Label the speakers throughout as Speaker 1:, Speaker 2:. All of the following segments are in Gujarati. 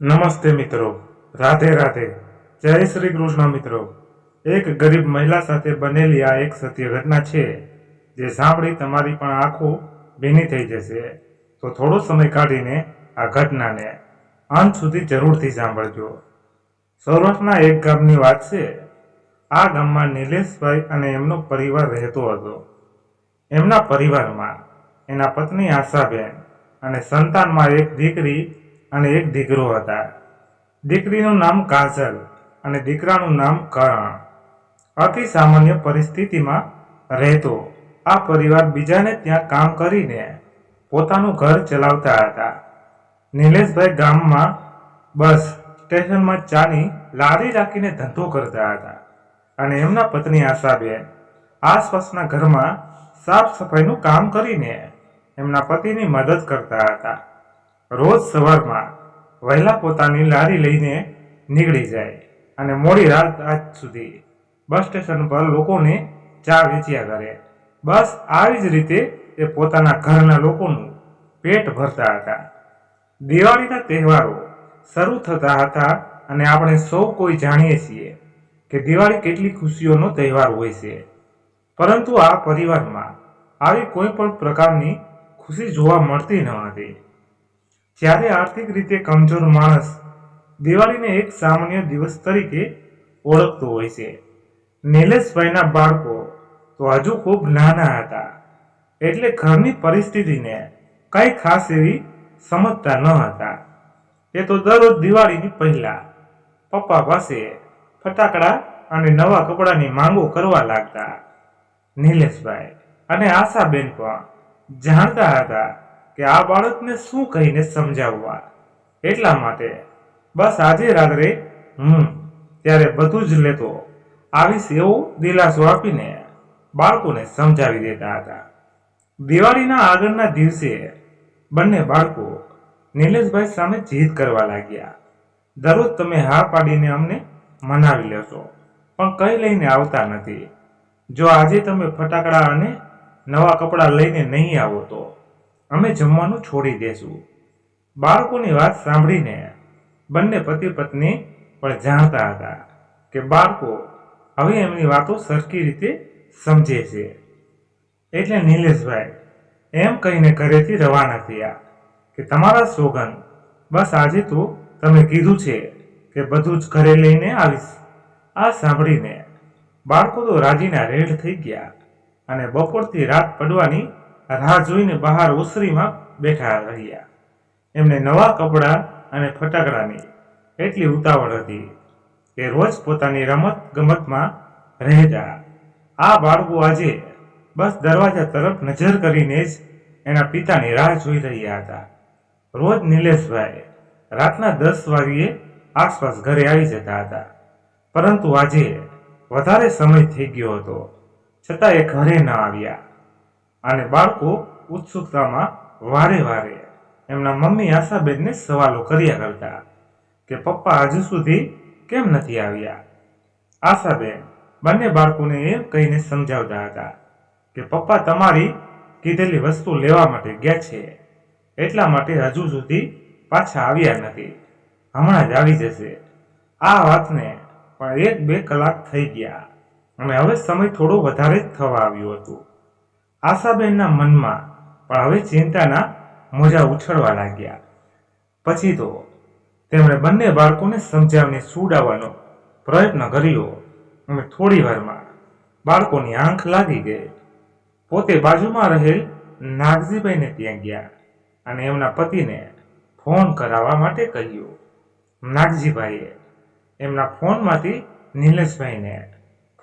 Speaker 1: નમસ્તે મિત્રો, રાધે રાધે, જય શ્રી કૃષ્ણ મિત્રો. એક ગરીબ મહિલા સાથે બનેલી આ એક સત્ય ઘટના છે જે સાંભળી તમારી પણ આંખો ભીની થઈ જશે. તો થોડો સમય કાઢીને આ ઘટનાને અંત સુધી જરૂરથી સાંભળજો. સૌરાષ્ટ્રના એક ગામની વાત છે. આ ગામમાં નિલેશભાઈ અને એમનો પરિવાર રહેતો હતો. એમના પરિવારમાં એના પત્ની આશાબેન અને સંતાનમાં એક દીકરી અને એક દીકરો હતા. દીકરીનું નામ કાજલ અને દીકરાનું નામ કરણ. અતિ સામાન્ય પરિસ્થિતિમાં રહેતો આ પરિવાર બીજાને ત્યાં કામ કરીને પોતાનું ઘર ચલાવતા હતા. નિલેશભાઈ ગામમાં બસ સ્ટેશનમાં ચાની લારી રાખીને ધંધો કરતા હતા અને એમના પત્ની આશાબેન આસપાસના ઘરમાં સાફ સફાઈનું કામ કરીને એમના પતિની મદદ કરતા હતા. રોજ સવારમાં વહેલા પોતાની લારી લઈને નીકળી જાય અને મોડી રાત આજ સુધી બસ સ્ટેશન પર લોકોને ચા વેચ્યા કરે. બસ આવી જ રીતે એ પોતાના ઘરના લોકોનું પેટ ભરતા હતા. દિવાળીના તહેવારો શરૂ થતા હતા અને આપણે સૌ કોઈ જાણીએ છીએ કે દિવાળી કેટલી ખુશીઓનો તહેવાર હોય છે. પરંતુ આ પરિવારમાં આવી કોઈ પણ પ્રકારની ખુશી જોવા મળતી ન હતી. જ્યારે આર્થિક રીતે કમજોર માણસ દિવાળીને એક સામાન્ય દિવસ તરીકે ઓળખતો હોય છે. નિલેશભાઈના બાળકો તો હજુ ખૂબ નાના હતા, એટલે ઘરની પરિસ્થિતિને કંઈ ખાસ એવી સમજતા ન હતા. એ તો દરરોજ દિવાળીની પહેલા પપ્પા પાસે ફટાકડા અને નવા કપડાની માંગો કરવા લાગતા. નિલેશભાઈ અને આશાબેન પણ જાણતા હતા કે આ બાળકને શું કહીને સમજાવવા, એટલા માટે બસ આજે રાત્રે ત્યારે બધું જ લેતો આવીશ એવો દિલાસો આપીને બાળકોને સમજાવી દેતા હતા. દિવાળીના આગળના દિવસે બંને બાળકો નિલેશભાઈ સામે જીદ કરવા લાગ્યા. દરરોજ તમે હા પાડીને અમને મનાવી લેશો, પણ કંઈ લઈને આવતા નથી. જો આજે તમે ફટાકડા અને નવા કપડાં લઈને નહીં આવો તો અમે જમવાનું છોડી દેશું. બાળકોની વાત સાંભળીને બંને પતિ પત્ની પણ જાણતા હતા કે બાળકો હવે એમની વાતો સરખી રીતે સમજે છે. એટલે નિલેશભાઈ એમ કહીને ઘરેથી રવાના થયા કે તમારા સોગંદ, બસ આજે તો તમે કીધું છે કે બધું જ ઘરે લઈને આવીશ. આ સાંભળીને બાળકો તો રાજીના રેડ થઈ ગયા અને બપોરથી રાત પડવાની રાહ જોઈને બહાર ઓસરીમાં બેઠા રહ્યા. એમને નવા કપડાં અને ફટાકડાની એટલી ઉતાવળ હતી કે રોજ પોતાની રમત ગમતમાં રહેતા. આ બાળકો આજે બસ દરવાજા તરફ નજર કરીને જ એના પિતાની રાહ જોઈ રહ્યા હતા. રોજ નિલેશભાઈ રાતના 10 વાગ્યે આસપાસ ઘરે આવી જતા હતા, પરંતુ આજે વધારે સમય થઈ ગયો હતો છતાં એ ઘરે ન આવ્યા અને બાળકો ઉત્સુકતામાં વારે વારે એમના મમ્મી આશાબેનને સવાલો કર્યા કરતા કે પપ્પા હજુ સુધી કેમ નથી આવ્યા. આશાબેન બંને બાળકોને એમ કહીને સમજાવતા હતા કે પપ્પા તમારી કીધેલી વસ્તુ લેવા માટે ગયા છે, એટલા માટે હજુ સુધી પાછા આવ્યા નથી, હમણાં જ આવી જશે. આ વાતને પણ 1-2 કલાક થઈ ગયા અને હવે સમય થોડો વધારે જ થવા આવ્યું હતું. આશાબેનના મનમાં પણ હવે ચિંતાના મોજા ઉછળવા લાગ્યા. પછી તો તેમણે બંને બાળકોને સમજાવીને સુડાવવાનો પ્રયત્ન કર્યો અને થોડી વારમાં બાળકોની આંખ લાગી ગઈ. પોતે બાજુમાં રહેલ નાગજીભાઈને ત્યાં ગયા અને એમના પતિને ફોન કરાવવા માટે કહ્યું. નાગજીભાઈએ એમના ફોનમાંથી નિલેશભાઈને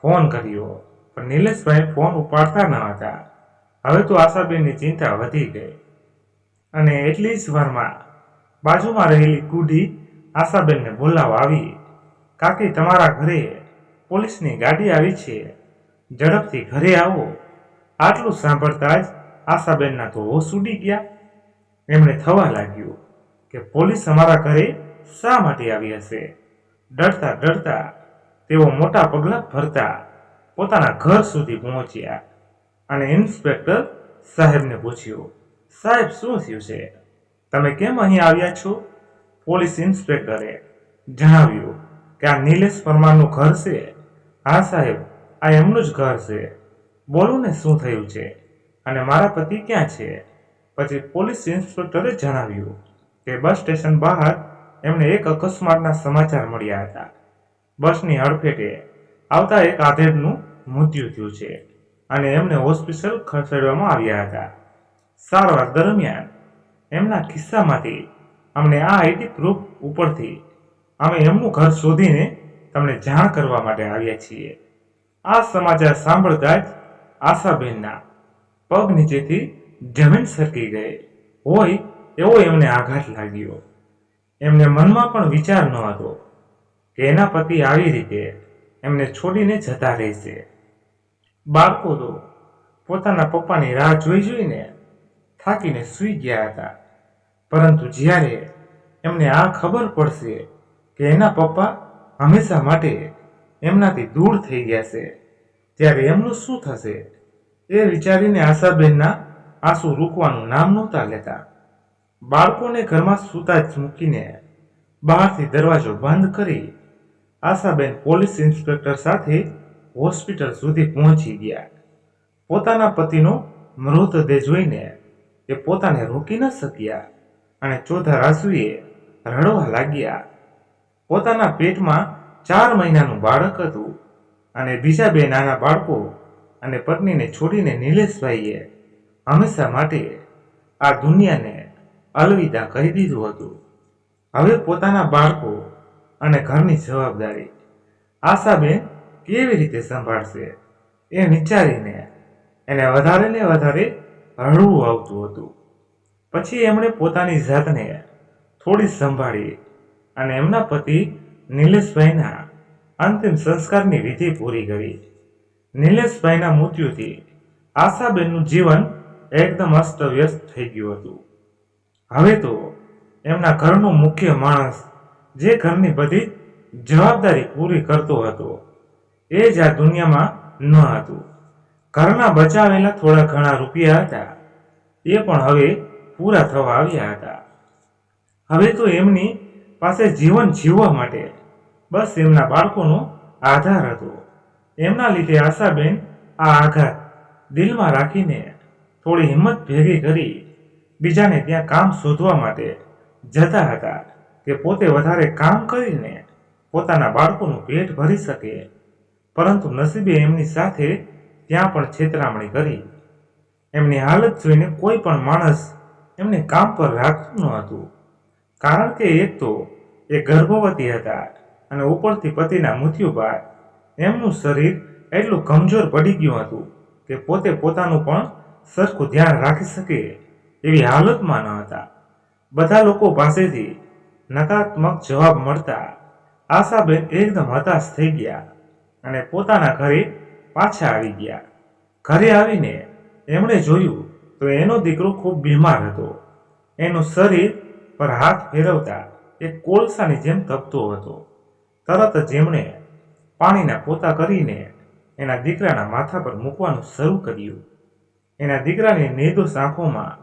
Speaker 1: ફોન કર્યો, પણ નિલેશભાઈ ફોન ઉપાડતા ન હતા. હવે તો આશાબેનની ચિંતા વધી ગઈ અને એટલી જ વારમાં બાજુમાં રહેલી કુડી આશાબેનને બોલાવવા આવી. કાકી, તમારા ઘરે પોલીસની ગાડી આવી છે, ઝડપથી ઘરે આવો. આટલું સાંભળતા જ આશાબેનના તો હોશ ઉડી ગયા. એમણે થવા લાગ્યું કે પોલીસ અમારા ઘરે શા માટે આવી હશે. ડરતા ડરતા તેઓ મોટા પગલાં ભરતા પોતાના ઘર સુધી પહોંચ્યા અને ઇન્સ્પેક્ટર સાહેબને પૂછ્યું, સાહેબ શું થયું છે? તમે કેમ અહીં આવ્યા છો? પોલીસ ઇન્સ્પેક્ટરે જણાવ્યું કે આ નિલેશ પરમારનું ઘર છે. હા સાહેબ, આ એમનું જ ઘર છે. બોલો ને શું થયું છે અને મારા પતિ ક્યાં છે? પછી પોલીસ ઇન્સ્પેક્ટરે જણાવ્યું કે બસ સ્ટેશન બહાર એમને એક અકસ્માતના સમાચાર મળ્યા હતા. બસની અડફેટે આવતા એક આધેડનું મૃત્યુ થયું છે અને એમને હોસ્પિટલ ખસેડવામાં આવ્યા હતા. સારવાર દરમિયાન એમના ખિસ્સામાંથી અમને આ આઈડી પ્રૂફ ઉપરથી અમે એમનું ઘર શોધીને તમને જાણ કરવા માટે આવ્યા છીએ. આ સમાચાર સાંભળતા જ આશાબેનના પગ નીચેથી જમીન સરકી ગઈ હોય એવો એમને આઘાત લાગ્યો. એમને મનમાં પણ વિચાર ન હતો કે એના પતિ આવી રીતે એમને છોડીને જતા રહેશે. બાળકો તો પોતાના પપ્પાની રાહ જોઈને થાકીને સૂઈ ગયા હતા, પરંતુ જ્યારે એમને આ ખબર પડશે કે એના પપ્પા હંમેશા માટે એમનાથી દૂર થઈ ગયા છે, ત્યારે એમનું શું થશે એ વિચારીને આશાબેનના આંસુ રૂકવાનું નામ નહોતા લેતા. બાળકોને ઘરમાં સૂતા જ મૂકીને બહારથી દરવાજો બંધ કરી આશાબેન પોલીસ ઇન્સ્પેક્ટર સાથે હોસ્પિટલ સુધી પહોંચી ગયા. પોતાના પતિનો મૃતદેહ જોઈને એ પોતાને રોકી ન શક્યા અને ચોધાર આંસુએ રડવા લાગ્યા. પોતાના પેટમાં 4 મહિનાનું બાળક હતું અને બીજા 2 નાના બાળકો અને પત્નીને છોડીને નિલેશભાઈએ હંમેશા માટે આ દુનિયાને અલવિદા કહી દીધું હતું. હવે પોતાના બાળકો અને ઘરની જવાબદારી આશાબેન કેવી રીતે સંભાળશે એ વિચારીને એને વધારે ને વધારે રડવું આવતું હતું. પછી એમણે પોતાની જાતને થોડી સંભાળી અને એમના પતિ નિલેશભાઈના અંતિમ સંસ્કારની વિધિ પૂરી કરી. નિલેશભાઈના મૃત્યુથી આશાબેનનું જીવન એકદમ અસ્તવ્યસ્ત થઈ ગયું હતું. હવે તો એમના ઘરનો મુખ્ય માણસ જે ઘરની બધી જવાબદારી પૂરી કરતો હતો એ જ આ દુનિયામાં ન હતું. ઘરના બચાવેલા થોડા ઘણા રૂપિયા હતા એ પણ હવે પૂરા થવા આવ્યા હતા. હવે તો એમની પાસે જીવન જીવવા માટે બસ એમના બાળકોનો આધાર હતો. એમના લીધે આશાબેન આ આઘાત દિલમાં રાખીને થોડી હિંમત ભેગી કરી બીજાને ત્યાં કામ શોધવા માટે જતા હતા કે પોતે વધારે કામ કરીને પોતાના બાળકોનું પેટ ભરી શકે. પરંતુ નસીબે એમની સાથે ત્યાં પણ છેતરામણી કરી. એમની હાલત જોઈને કોઈ પણ માણસ એમને કામ પર રાખતું ન હતું, કારણ કે એક તો એ ગર્ભવતી હતા અને ઉપરથી પતિના મૃત્યુ બાદ એમનું શરીર એટલું કમજોર પડી ગયું હતું કે પોતે પોતાનું પણ સરખું ધ્યાન રાખી શકે એવી હાલતમાં ન હતા. બધા લોકો પાસેથી નકારાત્મક જવાબ મળતા આશાબેન એકદમ હતાશ થઈ ગયા અને પોતાના ઘરે પાછા આવી ગયા. ઘરે આવીને એમણે જોયું તો એનો દીકરો ખૂબ બીમાર હતો. એનું શરીર પર હાથ ફેરવતા એ કોલસાની જેમ તપતો હતો. તરત જ એમણે પાણીના પોતા કરીને એના દીકરાના માથા પર મૂકવાનું શરૂ કર્યું. એના દીકરાની નિર્દોષ આંખોમાં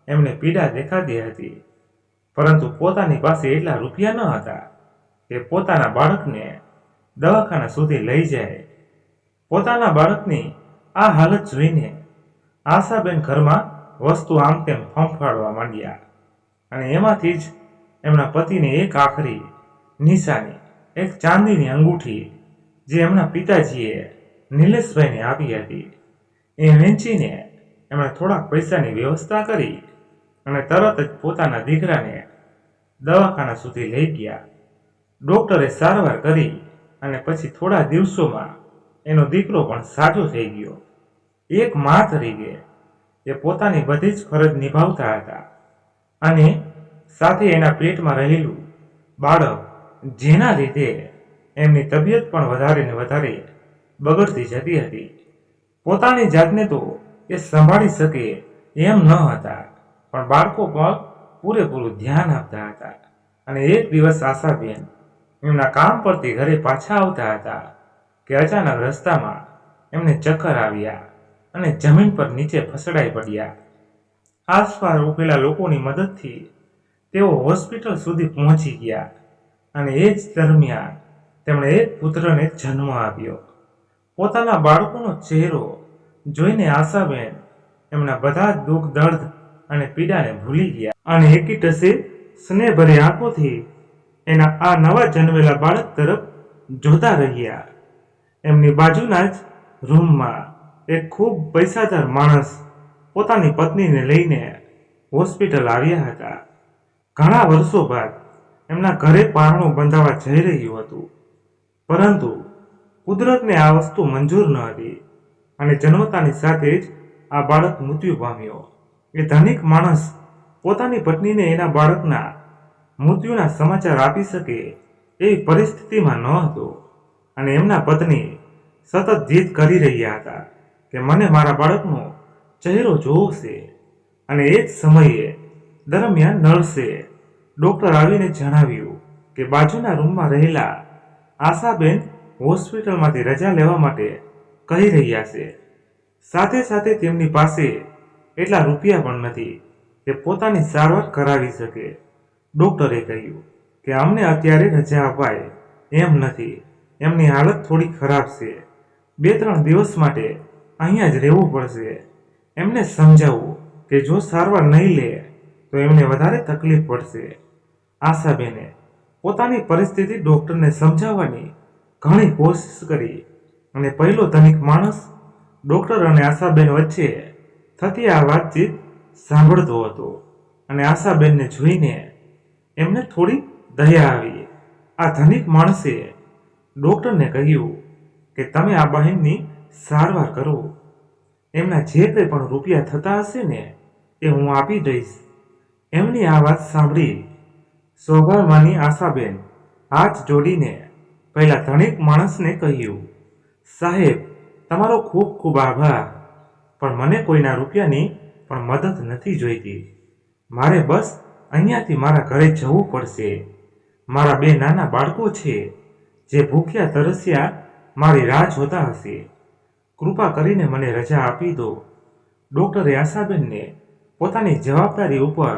Speaker 1: એમને પીડા દેખાતી હતી, પરંતુ પોતાની પાસે એટલા રૂપિયા ન હતા કે પોતાના બાળકને દવાખાના સુધી લઈ જાય. પોતાના બાળકની આ હાલત જોઈને આશાબેન ઘરમાં વસ્તુ આમ તેમ ફંફાડવા માંડ્યા અને એમાંથી જ એમના પતિને એક આખરી નિશાની, એક ચાંદીની અંગૂઠી જે એમના પિતાજીએ નિલેશભાઈને આપી હતી એ વેચીને એમણે થોડાક પૈસાની વ્યવસ્થા કરી અને તરત જ પોતાના દીકરાને દવાખાના સુધી લઈ ગયા. ડોક્ટરે સારવાર કરી અને પછી થોડા દિવસોમાં એનો દીકરો પણ સાજો થઈ ગયો. એક મા તરીકે એ પોતાની બધી જ ફરજ નિભાવતા હતા અને સાથે એના પેટમાં રહેલું બાળક, જેના લીધે એમની તબિયત પણ વધારે ને વધારે બગડતી જતી હતી. પોતાની જાતને તો એ સંભાળી શકે એમ ન હતા, પણ બાળકો પર પૂરેપૂરું ધ્યાન આપતા હતા. અને એક દિવસ આશાબેન એમના કામ પરથી ઘરે પાછા આવતા હતા કે અચાનક રસ્તામાં એમને ચક્કર આવ્યા અને જમીન પર નીચે ફસડાઈ પડ્યા. આસપાસ ઉભેલા લોકોની મદદથી તેઓ હોસ્પિટલ સુધી પહોંચી ગયા અને એ જ દરમિયાન તેમણે એક પુત્રને જન્મ આપ્યો. પોતાના બાળકોનો ચહેરો જોઈને આશાબેન એમના બધા જ દુઃખ દર્દ અને પીડાને ભૂલી ગયા અને એકીટસે સ્નેહભરી આંખોથી એના આ નવા જન્મેલા બાળક તરફ જોતા રહ્યા. એમની બાજુના જ રૂમમાં એક ખૂબ પૈસાદાર માણસ પોતાની પત્નીને લઈને હોસ્પિટલ આવ્યા હતા. ઘણા વર્ષો બાદ એમના ઘરે પારણું બંધાવા જઈ રહ્યું હતું, પરંતુ કુદરતને આ વસ્તુ મંજૂર ન હતી અને જન્મતાની સાથે જ આ બાળક મૃત્યુ પામ્યો. એ ધનિક માણસ પોતાની પત્નીને એના બાળકના મૃત્યુના સમાચાર આપી શકે એવી પરિસ્થિતિમાં ન હતો અને એમના પત્ની સતત જીદ કરી રહ્યા હતા કે મને મારા બાળકનો ચહેરો જોવો છે. અને એ જ સમયે દરમિયાન નર્સે ડૉક્ટર આવીને જણાવ્યું કે બાજુના રૂમમાં રહેલા આશાબેન હોસ્પિટલમાંથી રજા લેવા માટે કહી રહ્યા છે. સાથે સાથે તેમની પાસે એટલા રૂપિયા પણ નથી કે પોતાની સારવાર કરાવી શકે. ડૉક્ટરે કહ્યું કે અમને અત્યારે રજા અપાય એમ નથી, એમની હાલત થોડી ખરાબ છે, 2-3 દિવસ માટે અહીંયા જ રહેવું પડશે. એમને સમજાવવું કે જો સારવાર નહીં લે તો એમને વધારે તકલીફ પડશે. આશાબેને પોતાની પરિસ્થિતિ ડૉક્ટરને સમજાવવાની ઘણી કોશિશ કરી અને પહેલો ધનિક માણસ ડૉક્ટર અને આશાબેન વચ્ચે થતી આ વાતચીત સાંભળતો હતો અને આશાબેનને જોઈને એમને થોડી દયા આવી. આ ધનિક માણસે ડૉક્ટરને કહ્યું કે તમે આ બહેનની સારવાર કરો, એમના જે કંઈ પણ રૂપિયા થતા હશે ને એ હું આપી દઈશ. એમની આ વાત સાંભળી સ્વભાવમાંની આશાબેન હાથ જોડીને પહેલા ધનિક માણસને કહ્યું, સાહેબ તમારો ખૂબ ખૂબ આભાર, પણ મને કોઈના રૂપિયાની પણ મદદ નથી જોઈતી. મારે બસ અહીંયાથી મારા ઘરે જવું પડશે. મારા 2 નાના બાળકો છે જે ભૂખ્યા તરસ્યા મારી રાહ જોતા હશે. કૃપા કરીને મને રજા આપી દો. ડૉક્ટરે આશાબેનને પોતાની જવાબદારી ઉપર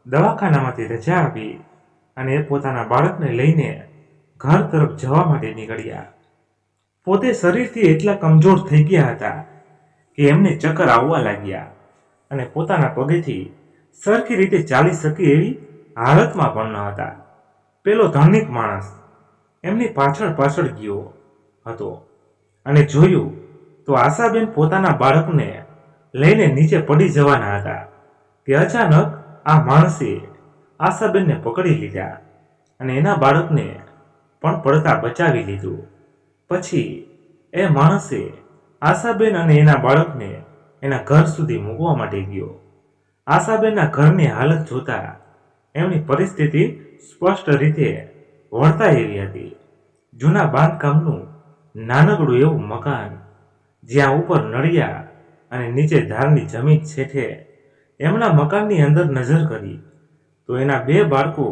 Speaker 1: દવાખાનામાંથી રજા આપી અને એ પોતાના બાળકને લઈને ઘર તરફ જવા માટે નીકળ્યા. પોતે શરીરથી એટલા કમજોર થઈ ગયા હતા કે એમને ચક્કર આવવા લાગ્યા અને પોતાના પગેથી સરખી રીતે ચાલી શકે એવી હાલતમાં પણ ન હતા. પેલો ધનિક માણસ એમની પાછળ પાછળ ગયો હતો અને જોયું તો આશાબેન પોતાના બાળકને લઈને નીચે પડી જવાના હતા કે અચાનક આ માણસે આશાબેનને પકડી લીધા અને એના બાળકને પણ પડતા બચાવી લીધું. પછી એ માણસે આશાબેન અને એના બાળકને એના ઘર સુધી મૂકવા માટે ગયો. આશાબેનના ઘરની હાલત જોતા એમની પરિસ્થિતિ સ્પષ્ટ રીતે વર્તાય એવી હતી. જૂના બાંધકામનું નાનકડું એવું મકાન, જ્યાં ઉપર નળિયા અને નીચે ધારની જમીન છેઠે. એમના મકાનની અંદર નજર કરી તો એના 2 બાળકો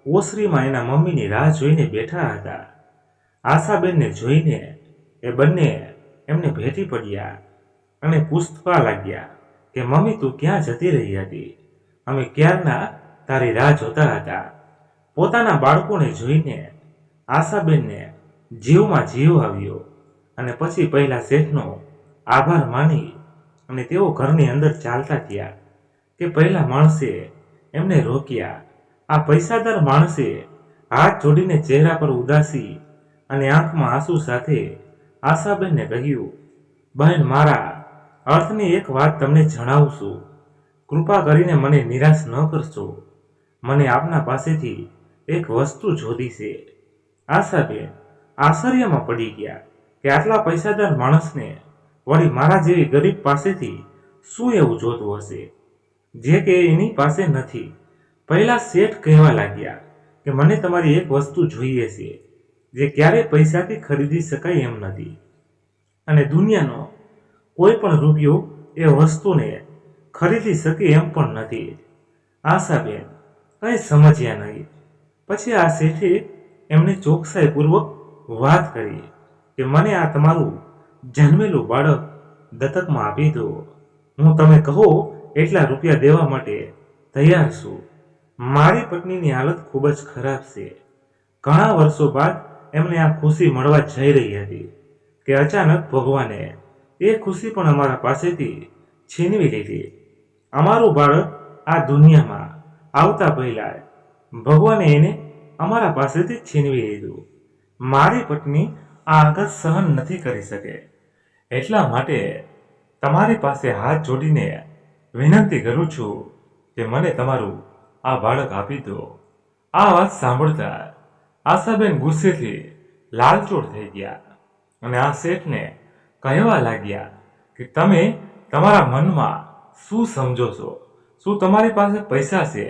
Speaker 1: ઓસરીમાં એના મમ્મીની રાહ જોઈને બેઠા હતા. આશાબેનને જોઈને એ બંને એમને ભેટી પડ્યા અને પૂછવા લાગ્યા કે મમ્મી તું ક્યાં જતી રહી હતી? અમે ક્યારના તારી રાહ જોતા હતા. પોતાના બાળકોને જોઈને આશાબેનને જીવમાં જીવ આવ્યો અને પછી પહેલા શેઠનો આભાર માની અને તેઓ ઘરની અંદર ચાલતા થયા કે પહેલા માણસે એમને રોક્યા. આ પૈસાદાર માણસે હાથ જોડીને ચહેરા પર ઉદાસી અને આંખમાં આંસુ સાથે આશાબેનને કહ્યું, બહેન મારા અર્થની એક વાત તમને જણાવું છું. કૃપા કરીને મને નિરાશ ન કરશો. મને આપના પાસેથી એક વસ્તુ જોતી છે. આશાબેન આશ્ચર્યમાં પડી ગયા કે આટલા પૈસાદાર માણસને વળી મારા જેવી ગરીબ પાસેથી શું એવું જોતું હશે જે કે એની પાસે નથી. પહેલા શેઠ કહેવા લાગ્યા કે મને તમારી એક વસ્તુ જોઈએ છે જે ક્યારેય પૈસાથી ખરીદી શકાય એમ નથી અને દુનિયાનો કોઈ પણ રૂપિયો એ વસ્તુને ખરીદી શકે એમ પણ નથી. આશાબેન કંઈ સમજ્યા નહીં. પછી આ શેઠે એમને ચોકસાઈપૂર્વક વાત કરી કે મને આ તમારું જન્મેલું બાળક દત્તકમાં આપી દો. હું તમે કહો એટલા રૂપિયા દેવા માટે તૈયાર છું. મારી પત્નીની હાલત ખૂબ જ ખરાબ છે. ઘણા વર્ષો બાદ એમને આ ખુશી મળવા જઈ રહી હતી કે અચાનક ભગવાને એ ખુશી પણ અમારા પાસેથી છીનવી લીધી. અમારું બાળક આ દુનિયામાં આવતા પહેલા ભગવાને એને અમારા પાસેથી છીનવી લીધું. મારી પત્ની આ આઘાત સહન નથી કરી શકે. એટલા માટે તમારી પાસે હાથ જોડીને વિનંતી કરું છું કે મને તમારું આ બાળક આપી દો. આ વાત સાંભળતા આશાબેન ગુસ્સેથી લાલચોળ થઈ ગયા અને આ શેઠને કહેવા લાગ્યા કે તમે તમારા મનમાં શું સમજો છો? શું તમારી પાસે પૈસા છે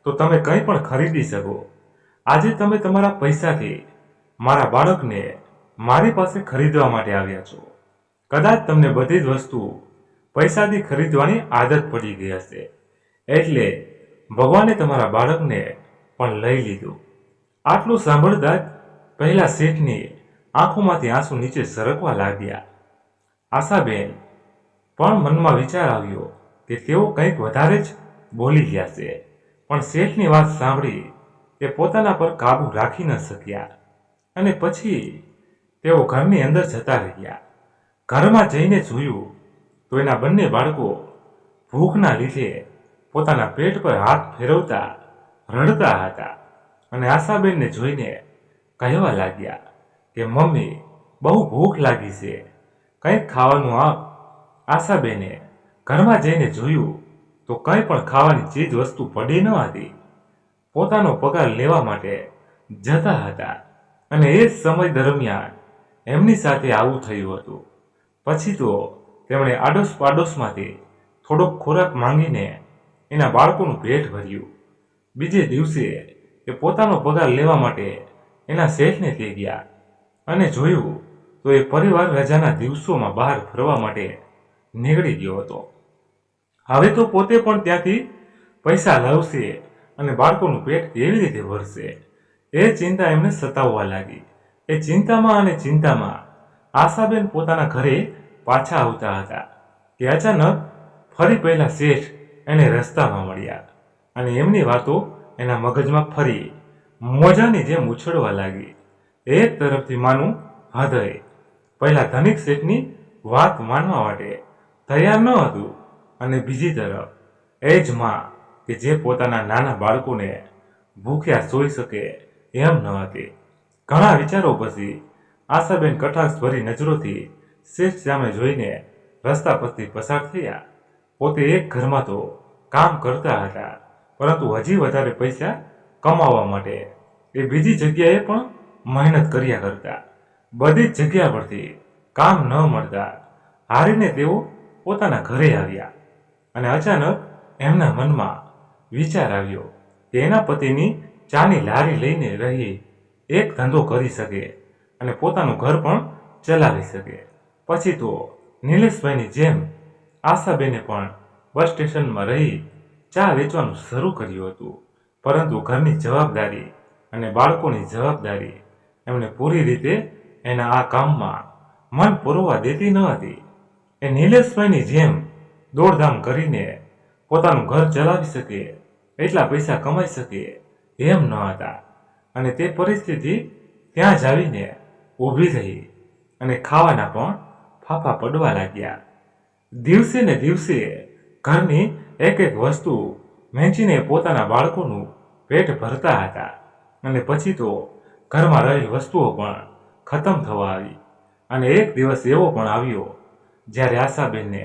Speaker 1: તો તમે કંઈ પણ ખરીદી શકો? આજે તમે તમારા પૈસાથી મારા બાળકને મારી પાસે ખરીદવા માટે આવ્યા છો. કદાચ તમને બધી જ વસ્તુ પૈસાથી ખરીદવાની આદત પડી ગઈ હશે, એટલે ભગવાને તમારા બાળકને પણ લઈ લીધું. આટલું સાંભળતા જ પહેલા શેઠની આંખોમાંથી આંસુ નીચે સરકવા લાગ્યા. આશાબેન પણ મનમાં વિચાર આવ્યો કે તેઓ કંઈક વધારે જ બોલી ગયા છે, પણ શેઠની વાત સાંભળી તે પોતાના પર કાબુ રાખી ન શક્યા અને પછી તેઓ ઘરની અંદર જતા રહ્યા. ઘરમાં જઈને જોયું તો એના બંને બાળકો ભૂખના લીધે પોતાના પેટ પર હાથ ફેરવતા રડતા હતા અને આશાબેનને જોઈને કહેવા લાગ્યા કે મમ્મી, બહુ ભૂખ લાગી છે, કંઈક ખાવાનું આપ. આશાબેને ઘરમાં જઈને જોયું તો કંઈ પણ ખાવાની ચીજ વસ્તુ પડી ન હતી. પોતાનો પગાર લેવા માટે જતા હતા અને એ જ સમય દરમિયાન એમની સાથે આવું થયું હતું. પછી તો તેમણે આડોશ પાડોશમાંથી થોડોક ખોરાક માંગીને એના બાળકોનું પેટ ભર્યું. બીજે દિવસે એ પોતાનો પગાર લેવા માટે એના શેઠને તે ગયા અને જોયું તો એ પરિવાર રજાના દિવસોમાં બહાર ફરવા માટે નીકળી ગયો હતો. હવે તો પોતે પણ ત્યાંથી પૈસા લાવશે અને બાળકોનું પેટ કેવી રીતે ભરશે, એ ચિંતા એમને સતાવવા લાગી. એ ચિંતામાં અને ચિંતામાં આશાબેન પોતાના ઘરે પાછા આવતા હતા કે અચાનક ફરી પહેલા શેઠ એને રસ્તામાં મળ્યા અને એમની વાતો એના મગજમાં ફરી મોજાની જેમ ઉછળવા લાગી. એક તરફથી માનું હૃદય પહેલા ધનિક શેઠની વાત માનવા માટે તૈયાર ન હતું અને બીજી તરફ એ જ માં કે જે પોતાના નાના બાળકોને ભૂખ્યા સોઈ શકે એમ ન હતી. ઘણા વિચારો પછી આશાબેન કટાક્ષ ભરી નજરોથી શેઠ સામે જોઈને રસ્તા પરથી પસાર થયા. પોતે એક ઘરમાં તો કામ કરતા હતા, પરંતુ હજી વધારે પૈસા કમાવા માટે એ બીજી જગ્યાએ પણ મહેનત કર્યા કરતા. બધી જ જગ્યા પરથી કામ ન મળતા હારીને તેઓ પોતાના ઘરે આવ્યા અને અચાનક એમના મનમાં વિચાર આવ્યો કે એના પતિની ચાની લારી લઈને રહી એક ધંધો કરી શકે અને પોતાનું ઘર પણ ચલાવી શકે. પછી તો નિલેશભાઈની જેમ આશાબેને પણ બસ સ્ટેશનમાં રહી ચા વેચવાનું શરૂ કર્યું હતું, પરંતુ ઘરની જવાબદારી અને બાળકોની જવાબદારી એમને પૂરી રીતે એના આ કામમાં મન પૂરવા દેતી ન હતી. એ નિલેશભાઈની જેમ દોડધામ કરીને પોતાનું ઘર ચલાવી શકે, એટલા પૈસા કમાઈ શકે એમ ન હતા અને તે પરિસ્થિતિ ત્યાં જ આવીને ઊભી રહી અને ખાવાના પણ ફાફા પડવા લાગ્યા. દિવસે ને દિવસે ઘરની એક એક વસ્તુ વેચીને પોતાના બાળકોનું પેટ ભરતા હતા અને પછી તો ઘરમાં રહેલી વસ્તુઓ પણ ખતમ થવા આવી અને એક દિવસ એવો પણ આવ્યો જ્યારે આશાબેનને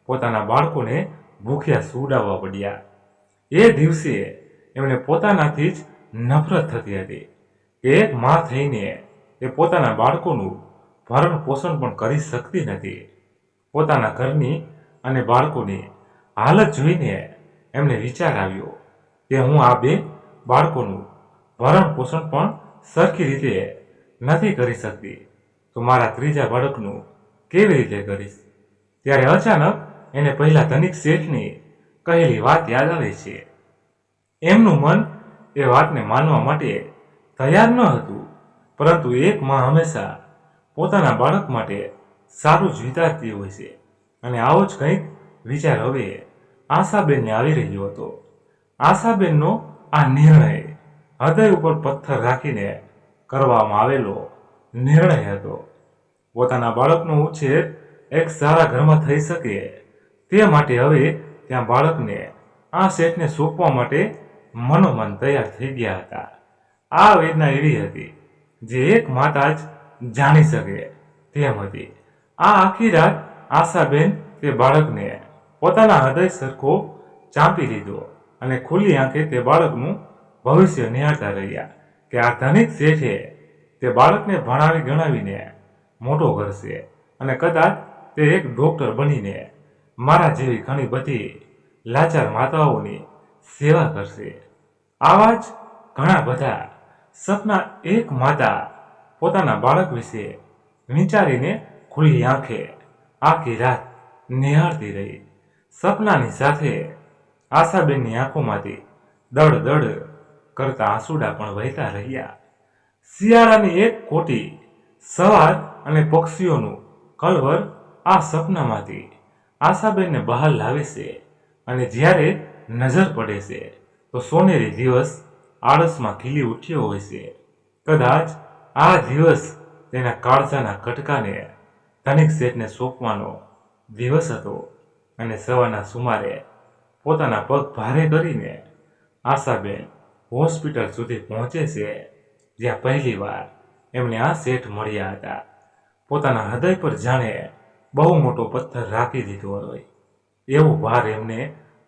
Speaker 1: પોતાના બાળકોને ભૂખ્યા સુવડાવવા પડ્યા. એ દિવસે એમને પોતાનાથી જ નફરત થતી હતી કે એક માં થઈને એ પોતાના બાળકોનું ભરણ પોષણ પણ કરી શકતી નથી. પોતાના ઘરની અને બાળકોની હાલત જોઈને એમને વિચાર આવ્યો કે હું આ બે બાળકોનું ભરણ પોષણ પણ સરખી રીતે નથી કરી શકતી, તો મારા ત્રીજા બાળકનું કેવી રીતે કરીશ? ત્યારે અચાનક એને પહેલા ધનિક શેઠની કહેલી વાત યાદ આવે છે. એમનું મન એ વાતને માનવા માટે તૈયાર ન હતું, પરંતુ એક માં હંમેશા પોતાના બાળક માટે સારું જ વિચારતી હોય છે અને આવો જ કંઈક વિચાર હવે આશાબેનને આવી રહ્યો હતો. આશાબેનનો આ નિર્ણય હૃદય ઉપર પથ્થર રાખીને કરવામાં આવેલો નિર્ણય હતો. પોતાના બાળકનો ઉછેર એક સારા ઘરમાં થઈ શકે તે માટે હવે ત્યાં બાળકને આ શેઠને સોંપવા માટે મનોમન તૈયાર થઈ ગયા હતા. આ વેદના એવી હતી જે એક માતા જ જાણી શકે તેમ હતી. આ આખી રાત આશાબેન તે બાળકને પોતાના હૃદય સરખો ચાંપી લીધો અને ખુલ્લી આંખે તે બાળકનું ભવિષ્ય નિહાળતા રહ્યા કે આ ધનિક શેઠે તે બાળકને ભણાવી ગણાવીને મોટો કરશે અને કદાચ તે એક ડોક્ટર બનીને મારા જેવી ઘણી બધી લાચાર માતાઓની સેવા કરશે. આવા જ ઘણા બધા સપના એક માતા પોતાના બાળક વિશે વિચારીને ખુલ્લી આંખે આખી રાત નિહાળતી રહી. સપનાની સાથે આશાબેનની આંખોમાંથી દડ દડ કરતા આંસુડા પણ વહેતા રહ્યા. શિયાળાની એક કોટી સવાર અને પક્ષીઓનું કલવર આ સપનામાંથી આશાબેનને બહાર લાવે છે અને જ્યારે નજર પડે છે તો સોનેરી દિવસ આળસમાં ખીલી ઉઠ્યો હોય છે. કદાચ આ દિવસ તેના કાળજાના કટકાને ધનિક શેઠને સોંપવાનો દિવસ હતો અને સવારના સુમારે પોતાના પગ ભારે કરીને આશાબેન હોસ્પિટલ સુધી પહોંચે છે જ્યાં પહેલીવાર એમને આ શેઠ મળ્યા હતા. પોતાના હૃદય પર જાણે બહુ મોટો પથ્થર રાખી દીધો હોય એવું ભાર એમને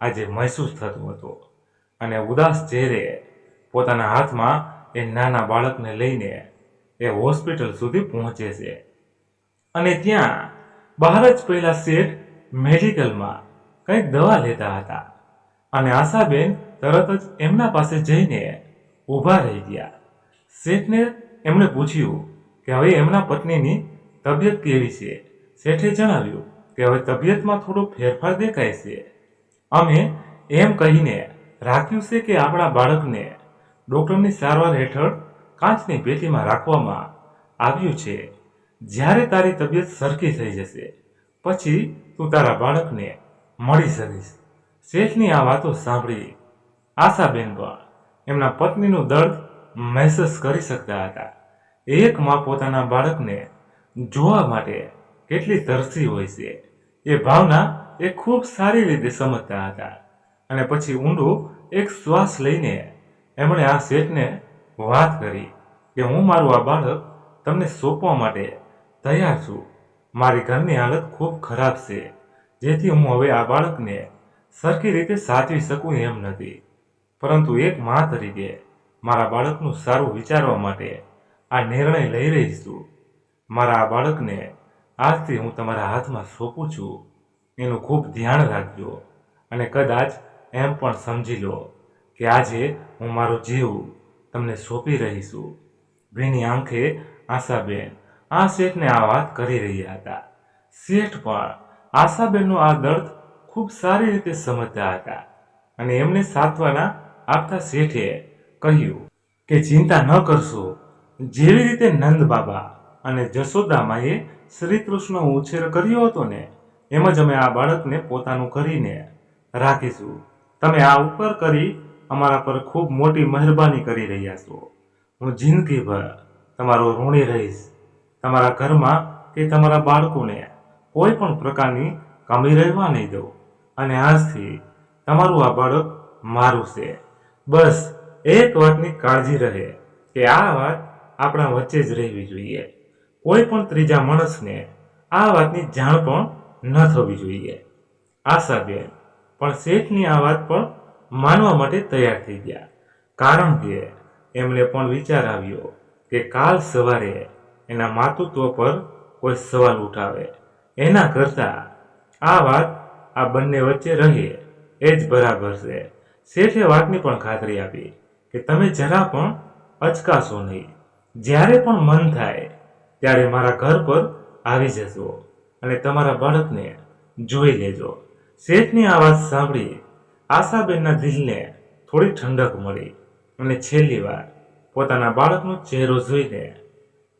Speaker 1: આજે મહેસૂસ થતો હતો અને ઉદાસ ચહેરે પોતાના હાથમાં એ નાના બાળકને લઈને એ હોસ્પિટલ સુધી પહોંચે છે. અને ત્યાં બહાર જ પહેલા શેઠ મેડિકલમાં કંઈક દવા લેતા હતા અને આશાબેન તરત જ એમના પાસે જઈને ઊભા રહી ગયા. શેઠને એમણે પૂછ્યું કે હવે એમના પત્નીની તબિયત કેવી છે. શેઠે જણાવ્યું કે હવે તબિયતમાં થોડો ફેરફાર દેખાય છે. અમે એમ કહીને રાખ્યું છે કે આપણા બાળકને ડૉક્ટરની સારવાર હેઠળ કાચની પેટીમાં રાખવામાં આવ્યું છે. જ્યારે તારી તબિયત સરખી થઈ જશે પછી તું તારા બાળકને મળી શકીશ. શેઠની આ વાતો સાંભળી આશાબેન પણ એમના પત્નીનું દર્દ મહેસૂસ કરી શકતા હતા. એક માં પોતાના બાળકને જોવા માટે કેટલી તરસી હોય છે એ ભાવના એ ખૂબ સારી રીતે સમજતા હતા. અને પછી ઊંડો એક શ્વાસ લઈને એમણે આ શેઠને વાત કરી કે હું મારું આ બાળક તમને સોંપવા માટે તૈયાર છું. મારી ઘરની હાલત ખૂબ ખરાબ છે જેથી હું હવે આ બાળકને સરખી રીતે સાચવી શકું એમ નથી, પરંતુ એક મા તરીકે મારા બાળકનું સારું વિચારવા માટે આ નિર્ણય લઈ રહી છું. મારા આ બાળકને આજથી હું તમારા હાથમાં સોંપું છું. એનું ખૂબ ધ્યાન રાખજો અને કદાચ એમ પણ સમજી લો કે આજે હું મારો જીવ તમને સોંપી રહી છું. ભીની આંખે આશાબેન આ શેઠને આ વાત કરી રહ્યા હતા. શેઠ પણ આશાબેનનું આ દર્દ ખૂબ સારી રીતે સમજતા હતા અને એમને સાંત્વના આપતા શેઠે કહ્યું કે ચિંતા ન કરશો. જેવી રીતે નંદ બાબા અને જશોદામાએ શ્રી કૃષ્ણનો ઉછેર કર્યો હતો ને એમ જ અમે આ બાળકને પોતાનું કરીને રાખીશું. તમે આ ઉપર કરી અમારા પર ખૂબ મોટી મહેરબાની કરી રહ્યા છો. હું જિંદગીભર તમારો ઋણી રહીશ. તમારા ઘરમાં કે તમારા બાળકોને કોઈ પણ પ્રકારની કમી રહેવા નહીં દઉં અને આજથી તમારું આ બાળક મારું છે. બસ એક વાતની કાળજી રહે કે આ વાત આપણા વચ્ચે જ રહેવી જોઈએ. કોઈ પણ ત્રીજા માણસને આ વાતની જાણ પણ ન થવી જોઈએ. આશાબેન પણ શેઠની આ વાત પણ માનવા માટે તૈયાર થઈ ગયા, કારણ કે એમને પણ વિચાર આવ્યો કે કાલ સવારે એના માતૃત્વ પર કોઈ સવાલ ઉઠાવે એના કરતાં આ વાત આ બંને વચ્ચે રહે એ જ બરાબર છે. શેઠે વાતની પણ ખાતરી આપી કે તમે જરા પણ અચકાશો નહીં. જ્યારે પણ મન થાય ત્યારે મારા ઘર પર આવી જશો અને તમારા બાળકને જોઈ લેજો. શેઠની આ વાત સાંભળી આશાબેનના દિલને થોડી ઠંડક મળી અને છેલ્લી વાર પોતાના બાળકનો ચહેરો જોઈને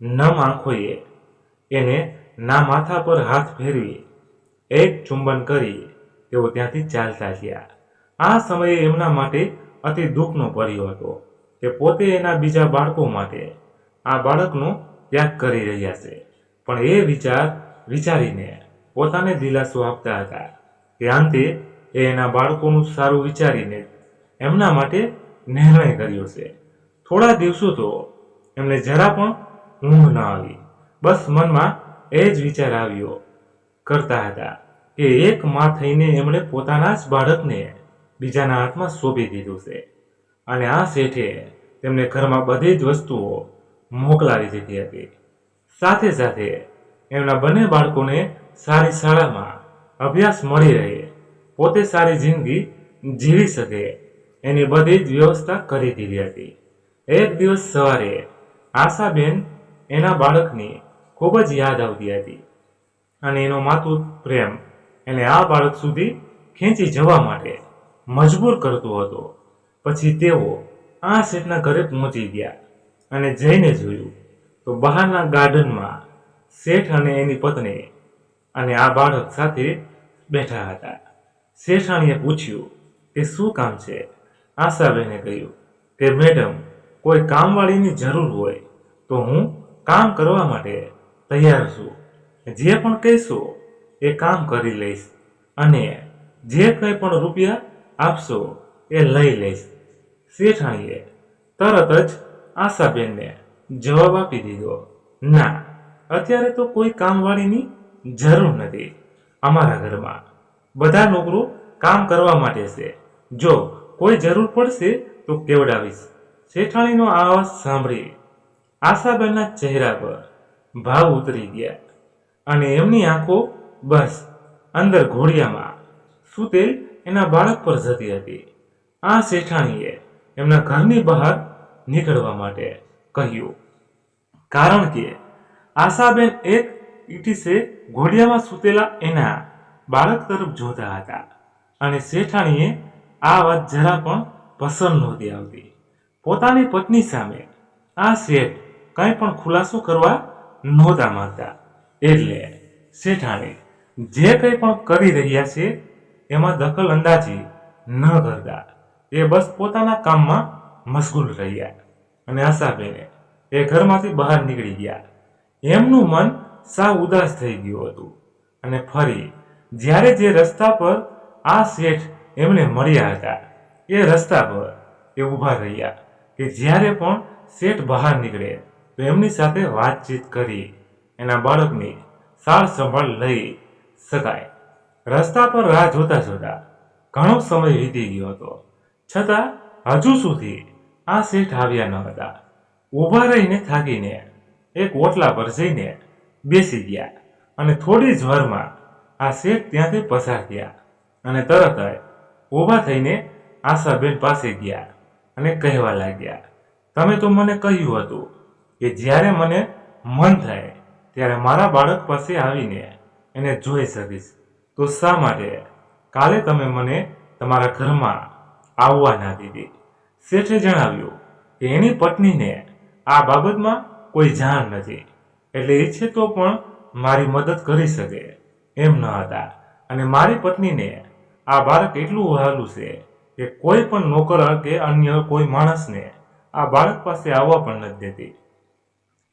Speaker 1: નમ આંખોએ એને ના માથા પર હાથ ફેરવી એક ચુંબન કરી તેઓ ત્યાંથી ચાલતા ગયા. આ સમયે એમના માટે અતિ દુઃખનો ભર્યો હતો કે પોતે એના બીજા બાળકો માટે આ બાળકનો ત્યાગ કરી રહ્યા છે, પણ એ વિચારીને પોતાને દિલાસો આપતા હતા કે અંતે એ એના બાળકોનું સારું વિચારીને એમના માટે નિર્ણય કર્યો છે. થોડા દિવસો તો એમને જરા પણ ઊંઘ ન આવી. બસ મનમાં એ જ વિચાર આવ્યો કરતા હતા કે એક માં થઈને એમણે પોતાના જ બાળકને બીજાના હાથમાં સોંપી દીધું છે, અને આ શેઠે તેમને ઘરમાં બધી જ વસ્તુઓ મોકલાવી દીધી હતી. સાથે સાથે એમના બંને બાળકોને સારી શાળામાં અભ્યાસ મળી રહે, પોતે સારી જિંદગી જીવી શકે એની બધી જ વ્યવસ્થા કરી દીધી હતી. એક દિવસ સવારે આશાબેન એના બાળકની ખૂબ જ યાદ આવતી હતી, અને એનો માતૃ પ્રેમ એને આ બાળક સુધી ખેંચી જવા માટે મજબૂર કરતો હતો. પછી તેઓ આ શેઠના ઘરે પહોંચી ગયા અને જઈને જોયું તો બહારના ગાર્ડનમાં શેઠ અને એની પત્ની અને આ બાળક સાથે બેઠા હતા. શેઠાણીએ પૂછ્યું કે શું કામ છે? આશાબેને કહ્યું કે મેડમ, કોઈ કામવાળીની જરૂર હોય તો હું કામ કરવા માટે તૈયાર છું. જે પણ કહેશો એ કામ કરી લઈશ, અને જે કંઈ પણ રૂપિયા આપશો એ લઈ લઈશ. શેઠાણીએ તરત જ આશાબેનને જવાબ આપી દીધો, ના, અત્યારે તો કોઈ કામવાળીની જરૂર નથી. અમારા ઘરમાં બધા નોકરો કામ કરવા માટે છે. જો કોઈ જરૂર પડશે તો કેવડાવીશ. શેઠાણીનો અવાજ સાંભળી આશાબેનના ચહેરા પર ભાવ ઉતરી ગયા, અને એમની આંખો બસ અંદર ઘોડિયામાં સૂતેલ એના બાળક પર જતી હતી. આ શેઠાણીએ એમના ઘરની બહાર નીકળવા માટે કહ્યું, કારણ કે આશાબેન એક ઈટીસે ઘોડિયામાં સૂતેલા એના બાળક તરફ જોતા હતા, અને શેઠાણીએ આ વાત જરા પણ પસંદ નહોતી આવતી. પોતાની પત્ની સામે આ શેઠ કંઈ પણ ખુલાસો કરવા નહોતા માંગતા, એટલે શેઠાણી જે કંઈ પણ કરી રહ્યા છે એમાં દખલ અંદાજી ન કરતા એ બસ પોતાના કામમાં મશગુલ રહ્યા. અને આશાબેને એ ઘરમાંથી બહાર નીકળી ગયા. એમનું મન સાવ ઉદાસ થઈ ગયું હતું, અને ફરી જ્યારે જે રસ્તા પર આ શેઠ એમને મળ્યા હતા એ રસ્તા પર એ ઊભા રહ્યા કે જ્યારે પણ શેઠ બહાર નીકળે તો એમની સાથે વાતચીત કરી એના બાળકની સાર સંભાળ લઈ શકાય. રસ્તા પર રાહ જોતા જોતા ઘણો સમય વીતી ગયો હતો, છતાં હજુ સુધી આ શેઠ આવ્યા ન હતા. ઊભા રહીને થાકીને એક ઓટલા પર જઈને બેસી ગયા, અને થોડી જ વારમાં આ શેઠ ત્યાંથી પસાર થયા, અને તરત જ ઊભા થઈને આશાબેન પાસે ગયા અને કહેવા લાગ્યા, તમે તો મને કહ્યું હતું કે જ્યારે મને મન થાય ત્યારે મારા બાળક પાસે આવીને એને જોઈ શકીશ, તો શા માટે કાલે તમે મને તમારા ઘરમાં આવવા ના દીધી? શેઠે જણાવ્યું કે એની પત્નીને આ બાબતમાં કોઈ જાણ નથી, એટલે ઈચ્છે તો પણ મારી મદદ કરી શકે એમ ન હતા, અને મારી પત્નીને આ બાળક એટલું વહાલું છે કે કોઈ પણ નોકર કે અન્ય કોઈ માણસને આ બાળક પાસે આવવા પણ નથી દેતી.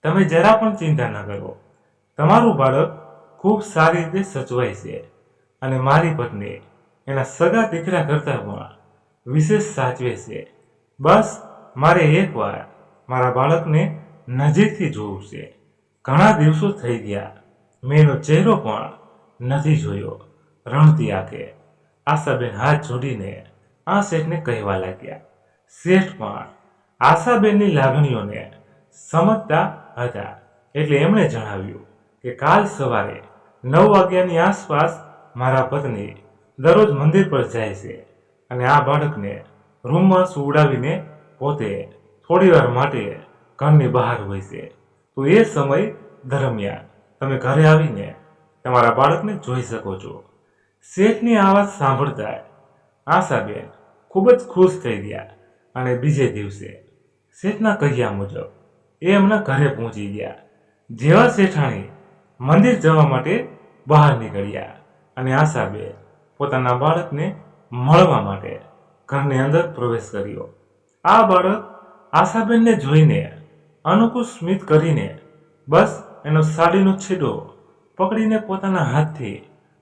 Speaker 1: તમે જરા પણ ચિંતા ન કરો, તમારું બાળક ખૂબ સારી રીતે સચવાય છે, અને મારી પત્ની એના સગા દીકરા કરતાં પણ વિશેષ સાચવે છે. બસ મારે એકવાર મારા બાળકને નજીકથી જોવું છે. ઘણા દિવસો થઈ ગયા, મેં એનો ચહેરો પણ નથી જોયો. રણતી આંખે આશાબેન હાથ જોડીને આ શેઠને કહેવા લાગ્યા. શેઠ પણ આશાબેનની લાગણીઓને સમજતા હતા, એટલે એમણે જણાવ્યું કે કાલ સવારે 9 વાગ્યાની આસપાસ મારા પત્ની દરરોજ મંદિર પર જાય છે, અને આ બાળકને રૂમમાં સુવડાવીને પોતે થોડીવાર માટે ઘરની બહાર હોય છે, તો એ સમય દરમિયાન તમે ઘરે આવીને તમારા બાળકને જોઈ શકો છો. શેઠની આ વાત સાંભળતા આશાબેન ખૂબ જ ખુશ થઈ ગયા, અને બીજે દિવસે શેઠના કહ્યા મુજબ એ એમના ઘરે પહોંચી ગયા. જેવા શેઠાણી મંદિર જવા માટે બહાર નીકળ્યા, અને આશાબેન પોતાના બાળકને મળવા માટે ઘરની અંદર પ્રવેશ કર્યો. આ બાળક આશાબેનને જોઈને અનુકૂળ સ્મિત કરીને બસ એનો સાડીનો છીડો પકડીને પોતાના હાથથી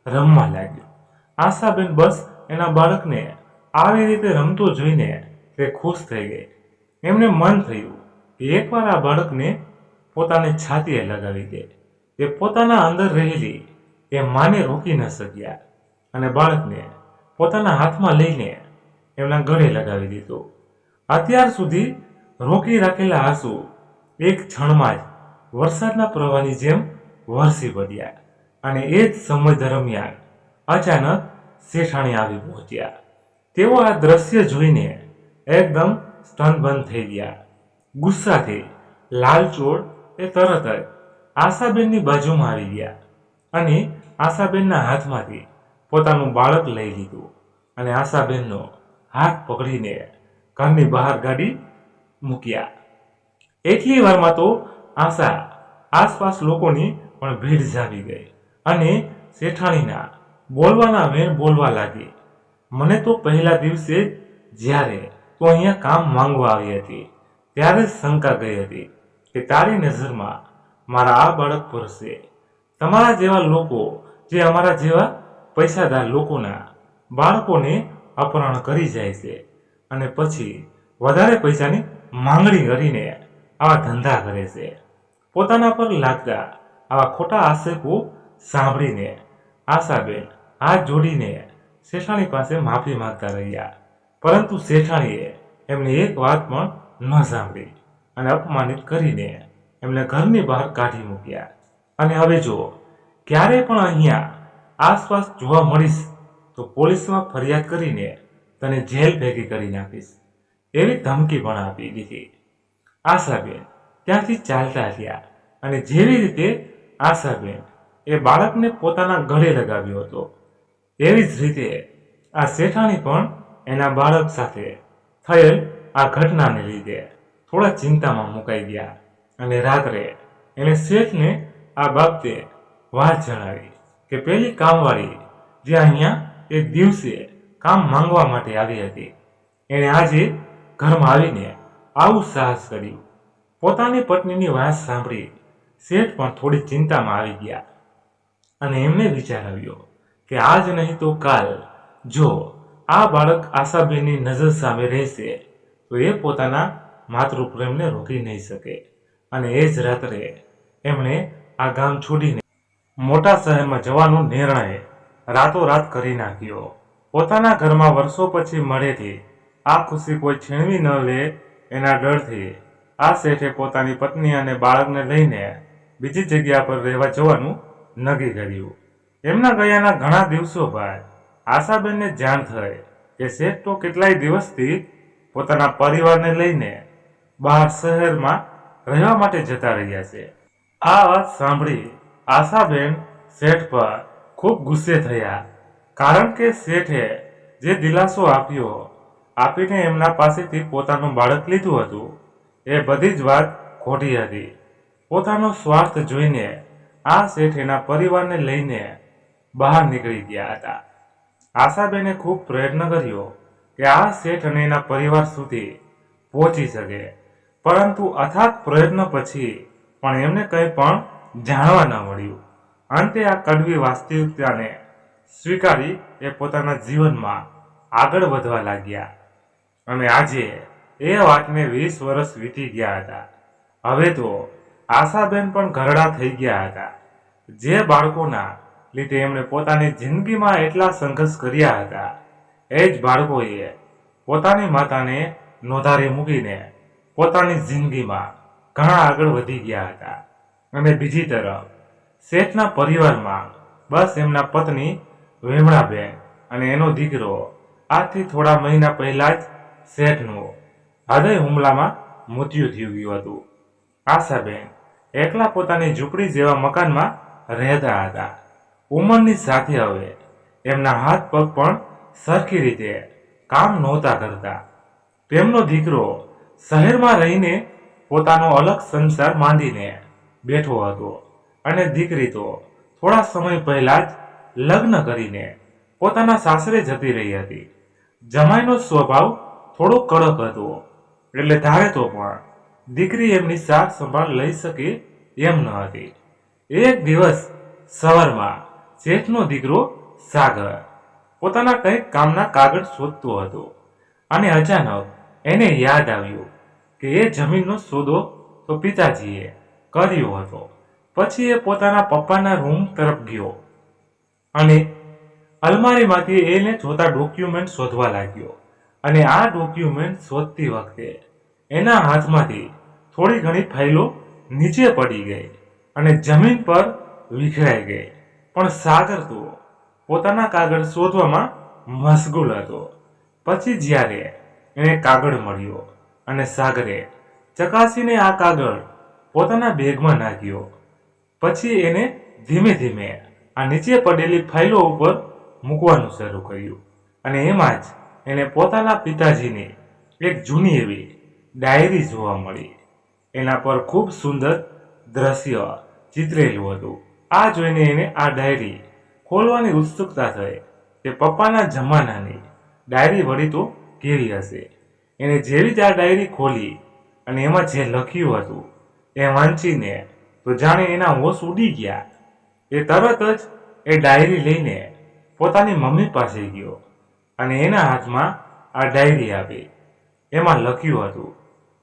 Speaker 1: રમવા લાગ્યો. આશાબેન બસ એના બાળકને આવી રીતે રમતો જોઈને તે ખુશ થઈ ગઈ. એમને મન થયું કે એકવાર આ બાળકને પોતાની છાતીએ લગાવી દે. તે પોતાના અંદર રહેલી એ માને રોકી ન શક્યા અને બાળકને પોતાના હાથમાં લઈને એમના ગળે લગાવી દીધું. અત્યાર સુધી રોકી રાખેલા આંસુ એક ક્ષણમાં જ વરસાદના પ્રવાહની જેમ વરસી પડ્યા અને એ જ સમય દરમિયાન અચાનક શેઠાણી આવી પહોંચ્યા. તેઓ આ દ્રશ્ય જોઈને એકદમ સ્તનબંધ થઈ ગયા. ગુસ્સાથી લાલચોળ એ તરત જ આશાબેનની બાજુમાં આવી ગયા અને આશાબેનના હાથમાંથી પોતાનું બાળક લઈ લીધું અને આશાબેનનો હાથ પકડીને ઘરની બહાર ગાડી મૂક્યા. એટલી વારમાં તો આશા આસપાસ લોકોની પણ ભીડ જામી ગઈ અને શેઠાણીના બોલવાના વેણ બોલવા લાગી. મને તો પહેલા દિવસે જ્યારે તું અહીંયા કામ માંગવા આવી હતી ત્યારે જ શંકા ગઈ હતી કે તારી નજરમાં મારા આ બાળક પર છે. તમારા જેવા લોકો જે અમારા જેવા પૈસાદાર લોકોના બાળકોને અપહરણ કરી જાય છે અને પછી વધારે પૈસાની માંગણી કરીને આવા ધંધા કરે છે. પોતાના પર લાગતા આવા ખોટા આક્ષેપો સાંભળીને આશાબેન હાથ જોડીને શેઠાણી પાસે માફી માંગતા રહ્યા, પરંતુ શેઠાણીએ એમની એક વાત પણ ન સાંભળી અને અપમાનિત કરીને એમને ઘરની બહાર કાઢી મૂક્યા. અને હવે જો ક્યારે પણ અહીંયા આસપાસ જોવા મળીશ તો પોલીસમાં ફરિયાદ કરીને તને જેલ ભેગી કરી નાખીશ એવી ધમકી પણ આપી દીધી. આશાબેન ત્યાંથી ચાલતા થયા અને જેવી રીતે આશાબેન એ બાળકને પોતાના ગળે લગાવ્યો હતો એવી જ રીતે આ શેઠાણી પણ એના બાળક સાથે થયેલ આ ઘટનાને લીધે થોડા ચિંતામાં મુકાઈ ગયા અને રાત્રે એને શેઠને આ બાબતે વાત જણાવી કે પેલી કામવાળી જે અહીંયા એક દિવસે કામ માંગવા માટે આવી હતી એણે આજે ઘરમાં આવીને આવું સાહસ કર્યું. પોતાની પત્નીની વાત સાંભળી શેઠ પણ થોડી ચિંતામાં આવી ગયા અને એમને વિચાર આવ્યો કે આજ નહીં તો કાલ જો આ બાળક આશાબેનની નજર સામે રહેશે તો એ પોતાના માતૃપ્રેમને રોકી નહીં શકે અને એ જ રાત્રે એમણે આ ગામ છોડીને મોટા શહેરમાં જવાનો નિર્ણય રાતોરાત કરી નાખ્યો. પોતાના ઘરમાં વર્ષો પછી મળેથી આ ખુશી કોઈ છીનવી ન લે એના ડરથી આ શેઠે પોતાની પત્ની અને બાળકને લઈને બીજી જગ્યા પર રહેવા જવાનું નક્કી કર્યું. એમના ગયાના ઘણા દિવસો બાદ આશાબેનને જાણ થઈ કે શેઠ તો કેટલાય દિવસથી પોતાના પરિવારને લઈને બહાર શહેરમાં રહેવા માટે જતા રહ્યા છે. આ વાત સાંભળી આશાબેન શેઠ પર ખૂબ ગુસ્સે થયા, કારણ કે શેઠે જે દિલાસો આપીને એમના પાસેથી પોતાનું બાળક લીધું હતું એ બધી જ વાત ખોટી હતી. પોતાનો સ્વાર્થ જોઈને આ શેઠ એના પરિવારને લઈને બહાર નીકળી ગયા હતા. આશાબેને ખૂબ પ્રયત્ન કર્યો કે આ શેઠ અને એના પરિવાર સુધી પહોંચી શકે, પરંતુ અથાગ પ્રયત્ન પછી પણ એમને કંઈ પણ જાણવા ન મળ્યું. અંતે આ કડવી વાસ્તવિકતાને સ્વીકારી એ પોતાના જીવનમાં આગળ વધવા લાગ્યા અને આજે એ વાતને 20 વર્ષ વીતી ગયા હતા. હવે તો આશાબેન પણ ઘરડા થઈ ગયા હતા. જે બાળકોના લીધે એમણે પોતાની જિંદગીમાં એટલા સંઘર્ષ કર્યા હતા એ જ બાળકોએ પોતાની માતાને નોંધારે મૂકીને પોતાની જિંદગીમાં ઘણા આગળ વધી ગયા હતા. અને બીજી તરફ શેઠના પરિવારમાં બસ એમના પત્ની વેમણાબેન અને એનો દીકરો આજથી થોડા મહિના પહેલા જ શેઠનું હૃદય હુમલામાં મૃત્યુ થઈ ગયું હતું. આશાબેન એકલા પોતાની ઝૂંપડી જેવા મકાનમાં રહેતા હતા. ઉંમરની સાથે હવે એમના હાથ પગ પણ સરખી રીતે કામ નહોતા કરતા. તેમનો દીકરો શહેરમાં રહીને પોતાનો અલગ સંસાર માંડીને બેઠો હતો અને દીકરી તો થોડા સમય પહેલા જ લગ્ન કરીને પોતાના સાસરે જતી રહી હતી. જમાઈનો સ્વભાવ થોડો કડક હતો, એટલે ધારે તો પણ દીકરી એમની સાર સંભાળ લઈ શકે એમ ન હતી. એક દિવસ સવારમાં શેઠનો દીકરો સાગર પોતાના કંઈક કામના કાગળ શોધતો હતો અને અચાનક એને યાદ આવ્યું કે એ જમીનનો સોદો તો પિતાજીએ કર્યો હતો. પછી એ પોતાના પપ્પાના રૂમ તરફ ગયો અને અલમારીમાંથી એને જોતા ડોક્યુમેન્ટ શોધવા લાગ્યો. અને આ ડોક્યુમેન્ટ શોધતી વખતે એના હાથમાંથી થોડી ઘણી ફાઇલો નીચે પડી ગઈ અને જમીન પર વિખરાઈ ગઈ. પણ સાગર તો પોતાના કાગળ શોધવામાં મશગુલ હતો. પછી જ્યારે એને કાગળ મળ્યો અને સાગરે ચકાસીને આ કાગળ પોતાના બેગમાં નાખ્યો. પછી એને ધીમે ધીમે આ નીચે પડેલી ફાઇલો ઉપર મૂકવાનું શરૂ કર્યું અને એમાં જ એને પોતાના પિતાજીની એક જૂની એવી ડાયરી જોવા મળી. એના પર ખૂબ સુંદર દ્રશ્ય ચિતરેલું હતું. આ જોઈને એને આ ડાયરી ખોલવાની ઉત્સુકતા થઈ કે પપ્પાના જમાનાની ડાયરી વળી તો કેવી હશે. એને જેવી જ આ ડાયરી ખોલી અને એમાં જે લખ્યું હતું એ વાંચીને તો જાણે એના હોશ ઉડી ગયા. એ તરત જ એ ડાયરી લઈને પોતાની મમ્મી પાસે ગયો અને એના હાથમાં આ ડાયરી આપી. એમાં લખ્યું હતું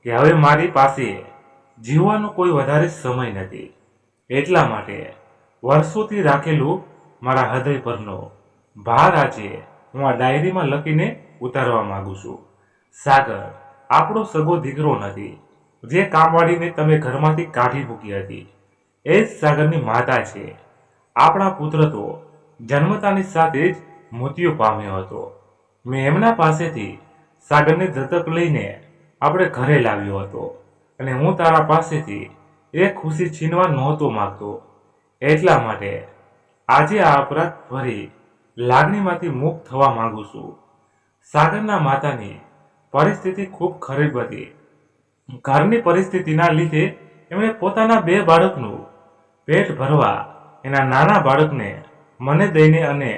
Speaker 1: કે હવે મારી પાસે જીવવાનો કોઈ વધારે સમય નથી, એટલા માટે વર્ષોથી રાખેલું મારા હૃદય પરનો ભાર આજે હું આ ડાયરીમાં લખીને ઉતારવા માંગુ છું. સાગર આપણો સગો દીકરો નથી. જે કામવાળીને તમે ઘરમાંથી કાઢી મૂકી હતી એ જ સાગરની માતા છે. આપણા પુત્ર તો જન્મતાની સાથે જ મૃત્યુ પામ્યો હતો. મેં એમના પાસેથી સાગરને દત્તક લઈને આપણે ઘરે લાવ્યો હતો અને હું તારા પાસેથી એ ખુશી છીનવા નહોતો માંગતો. એટલા માટે આજે આ અપરાધ ભરી લાગણીમાંથી મુક્ત થવા માંગુ છું. સાગરના માતાની પરિસ્થિતિ ખૂબ ખરાબ હતી. ઘરની પરિસ્થિતિના લીધે એમણે પોતાના 2 બાળકનું પેટ ભરવા એના નાના બાળકને મને દઈને અને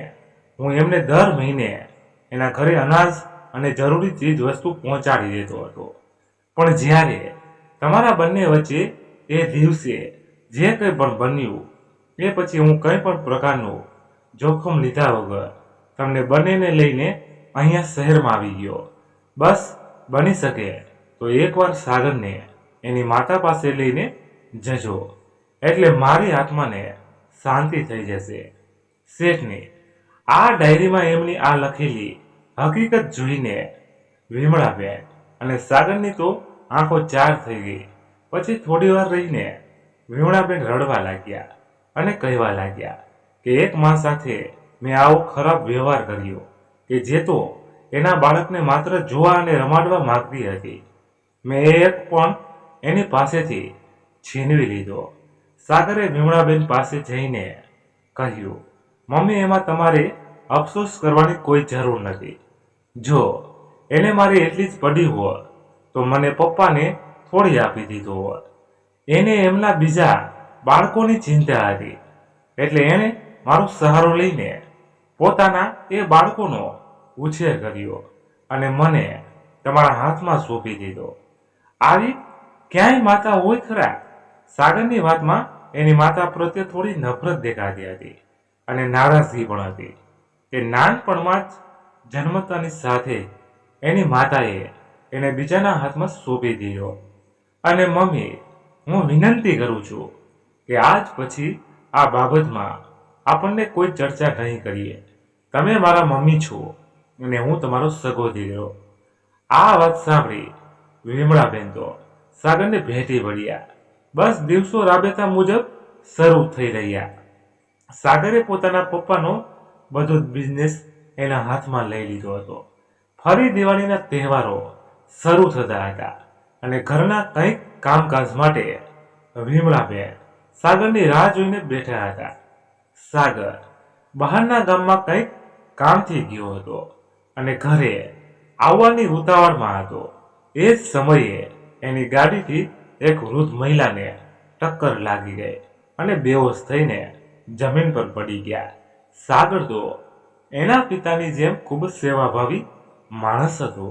Speaker 1: હું એમને દર મહિને એના ઘરે અનાજ અને જરૂરી ચીજ વસ્તુ પહોંચાડી દેતો હતો. પણ જ્યારે તમારા બંને વચ્ચે એ દિવસે જે કંઈ પણ બન્યું એ પછી હું કંઈ પણ પ્રકારનું જોખમ લીધા વગર તમને બંનેને લઈને અહીંયા શહેરમાં આવી ગયો. બસ બની શકે તો એકવાર સાગરને એની માતા પાસે લઈને જજો, એટલે મારી આત્માને શાંતિ થઈ જશે. શેઠની આ ડાયરીમાં એમની આ લખેલી હકીકત જોઈને વિમળાબેન અને સાગરની તો આંખો ચાર થઈ ગઈ. પછી થોડી વાર રહીને વિમળાબેન રડવા લાગ્યા અને કહેવા લાગ્યા કે એક માં સાથે મેં આવો ખરાબ વ્યવહાર કર્યો કે જે તો એના બાળકને માત્ર જોવા અને રમાડવા માંગતી હતી. મેં એક પણ એની પાસેથી છીનવી લીધો. સાગરે વિમળાબેન પાસે જઈને કહ્યું, મમ્મી, એમાં તમારે અફસોસ કરવાની કોઈ જરૂર નથી. જો એને મારી એટલી જ પડી હોત તો મને પપ્પાને થોડી આપી દીધો હોત. એને એમના બીજા બાળકોની ચિંતા હતી, એટલે એણે મારો સહારો લઈને પોતાના એ બાળકોનો ઉછેર કર્યો અને મને તમારા હાથમાં સોંપી દીધો. આવી ક્યાંય માતા હોય ખરા? સાગરની વાતમાં એની માતા પ્રત્યે થોડી નફરત દેખાતી હતી અને નારાજગી પણ હતી. તે નાનપણમાં જ જન્મતાની સાથે એની માતાએ એને બીજાના હાથમાં સોંપી દીધો. અને મમ્મી, હું વિનંતી કરું છું કે આજ પછી આ બાબતમાં આપણને કોઈ ચર્ચા નહીં કરીએ. તમે મારા મમ્મી છો અને હું તમારો સગો દીકરો. આ વાત સાંભળી વિમળાબેન તો સાગરને ભેટી વળ્યા. બસ દિવસો રાબેતા મુજબ શરૂ થઈ રહ્યા. સાગરે પોતાના પપ્પાનો બધો જ બિઝનેસ એના હાથમાં લઈ લીધો હતો. ફરી દિવાળીના તહેવારો શરૂ થતા હતા અને ઘરના કંઈક કામકાજ માટે વિમળાબેન સાગરની રાહ જોઈને બેઠા હતા. સાગર બહારના ગામમાં કંઈક કામથી ગયો હતો અને ઘરે આવવાની ઉતાવળમાં હતો. એ જ સમયે એની ગાડીથી એક વૃદ્ધ મહિલાને ટક્કર લાગી ગઈ અને બેહોશ થઈને જમીન પર પડી ગયા. સાગર તો એના પિતાની જેમ ખૂબ સેવાભાવી માણસ હતો.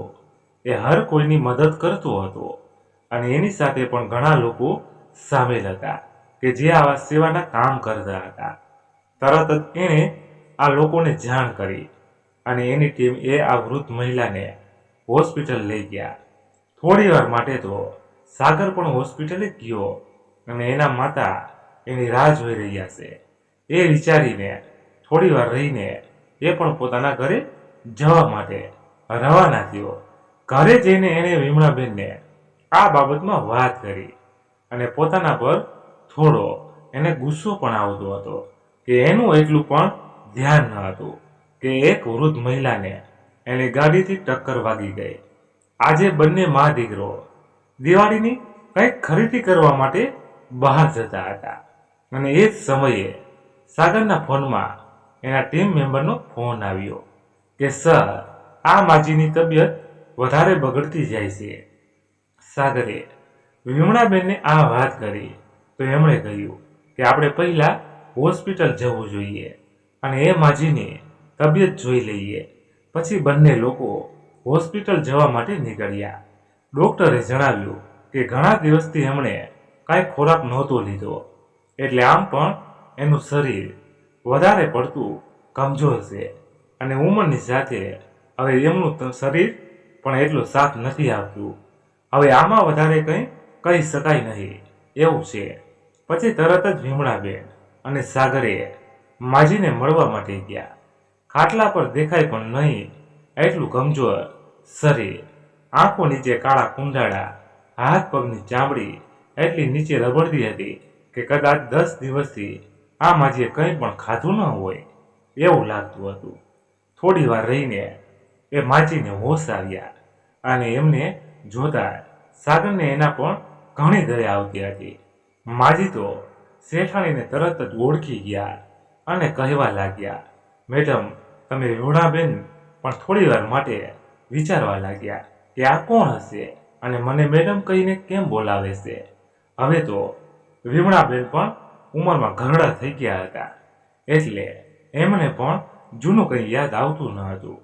Speaker 1: એ હર કોઈની મદદ કરતો હતો અને એની સાથે પણ ઘણા લોકો સામેલ હતા કે જે આવા સેવાના કામ કરતા હતા. તરત જ એણે આ લોકોને જાણ કરી અને એની ટીમ આ વૃદ્ધ મહિલાને હોસ્પિટલ લઈ ગયા. થોડી વાર માટે તો સાગર પણ હોસ્પિટલે ગયો અને એના માતા એની રાહ જોઈ રહ્યા છે એ વિચારીને થોડી વાર રહીને એ પણ પોતાના ઘરે જવા માટે રવાના થયો. ઘરે જઈને એણે વિમળાબેનને આ બાબતમાં વાત કરી અને પોતાના પર થોડો એને ગુસ્સો પણ આવતો હતો કે એનું એટલું પણ ધ્યાન ન હતું કે એક વૃદ્ધ મહિલાને એની ગાડીથી ટક્કર વાગી ગઈ. આજે બંને મા દીકરો દિવાળીની કંઈક ખરીદી કરવા માટે બહાર જતા હતા અને એ જ સમયે સાગરના ફોનમાં એના ટીમ મેમ્બરનો ફોન આવ્યો કે સર, આ માજીની તબિયત વધારે બગડતી જાય છે. સાગરે વિમળાબેનને આ વાત કરી તો એમણે કહ્યું કે આપણે પહેલા હોસ્પિટલ જવું જોઈએ અને એ માજીની તબિયત જોઈ લઈએ. પછી બંને લોકો હોસ્પિટલ જવા માટે નીકળ્યા. ડોક્ટરે જણાવ્યું કે ઘણા દિવસથી એમણે કાંઈ ખોરાક નહોતો લીધો એટલે આમ પણ એનું શરીર વધારે પડતું કમજોર છે અને ઉંમરની સાથે હવે એમનું શરીર પણ એટલું સાથ નથી આપતું. હવે આમાં વધારે કંઈ કહી શકાય નહીં એવું છે. પછી તરત જ વિમળાબેન અને સાગરે માજીને મળવા માટે ગયા. ખાટલા પર દેખાય પણ નહીં એટલું કમજોર શરીર, આંખો નીચે કાળા કુંડાળા, હાથ પગની ચામડી એટલી નીચે રબડતી હતી કે કદાચ 10 દિવસથી આ માજીએ કંઈ પણ ખાધું ન હોય એવું લાગતું હતું. થોડી વાર રહીને એ માજીને હોશ આવ્યા અને એમને જોતા સાગરને એના પણ ઘણી દયા આવતી હતી. માજી તો શેઠાણીને તરત જ ઓળખી ગયા અને કહેવા લાગ્યા, મેડમ, તમે વિમળાબેન? પણ થોડી વાર માટે વિચારવા લાગ્યા કે આ કોણ હશે અને મને મેડમ કહીને કેમ બોલાવે છે. હવે તો વિમળાબેન પણ ઉંમરમાં ઘરડા થઈ ગયા હતા એટલે એમને પણ જૂનું કંઈ યાદ આવતું ન હતું.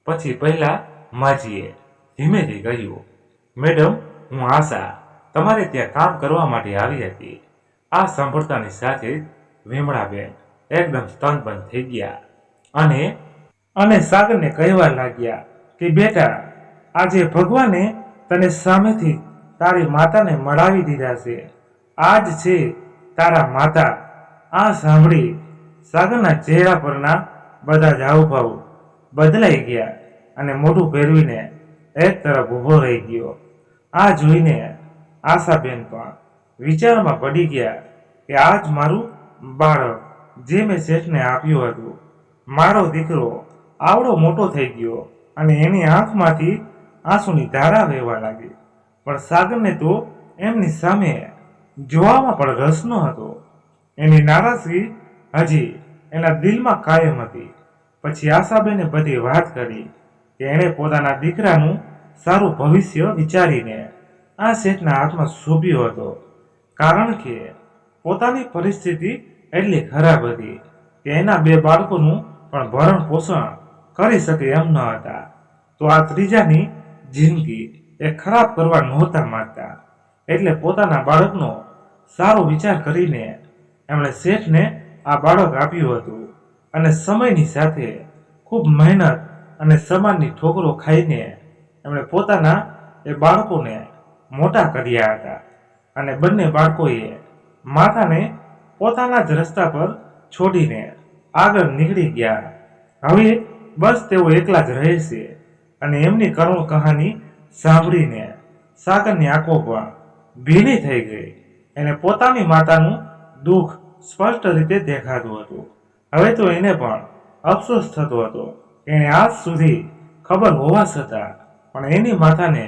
Speaker 1: પછી પહેલા માજીએ ધીમેથી કહ્યું, મેડમ, હું આશા તમારે ત્યાં કામ કરવા માટે આવી હતી. આ સાંભળતાની સાથે જ વિમળાબેન એકદમ સ્તનબંધ થઈ ગયા અને સાગરને કહેવા લાગ્યા કે બેટા, આજે ભગવાને તને સામેથી તારી માતાને મળાવી દીધા છે. આ જ છે તારા માતા. આ સાંભળી સાગરના ચહેરા પરના બધા જ હાવભાવ બદલાઈ ગયા અને મોઢું ફેરવીને એક તરફ ઊભો રહી ગયો. આ જોઈને આશાબેન પણ વિચારમાં પડી ગયા કે આ જ મારું બાળક જે મેં શેઠને આપ્યું હતું. મારો દીકરો આવડો મોટો થઈ ગયો અને એની આંખમાંથી આંસુની ધારા વહેવા લાગી. પણ સાગરને તો એમની સામે જોવામાં પણ રસ ન હતો. એની નારાજગી હજી એના દિલમાં કાયમ હતી. પછી આશાબેને બધી વાત કરી કે એણે પોતાના દીકરાનું સારું ભવિષ્ય વિચારીને આ શેઠના હાથમાં શોભ્યો હતો. કારણ કે પોતાની પરિસ્થિતિ એટલી ખરાબ હતી કે એના 2 બાળકોનું પણ ભરણ પોષણ કરી શકે એમ ન હતા. તો આ ત્રીજાની જિંદગી એ ખરાબ કરવા નહોતા માંગતા એટલે પોતાના બાળકનો સારો વિચાર કરીને એમણે શેઠને આ બાળક આપ્યું હતું અને સમયની સાથે ખૂબ મહેનત અને સમાજની ઠોકરો ખાઈને એમણે પોતાના એ બાળકોને મોટા કર્યા હતા અને બંને બાળકોએ માતાને પોતાના જ રસ્તા પર છોડીને આગળ નીકળી ગયા. હવે બસ તેઓ એકલા જ રહે છે અને એમની કરુણ કહાની સાંભળીને સાગરની આંખો પણ ભીની થઈ ગઈ. એને પોતાની માતાનું દુઃખ સ્પષ્ટ રીતે દેખાતું હતું. હવે તો એને પણ અફસોસ થતો હતો કે એને આજ સુધી ખબર હોવા છતાં પણ એની માતાને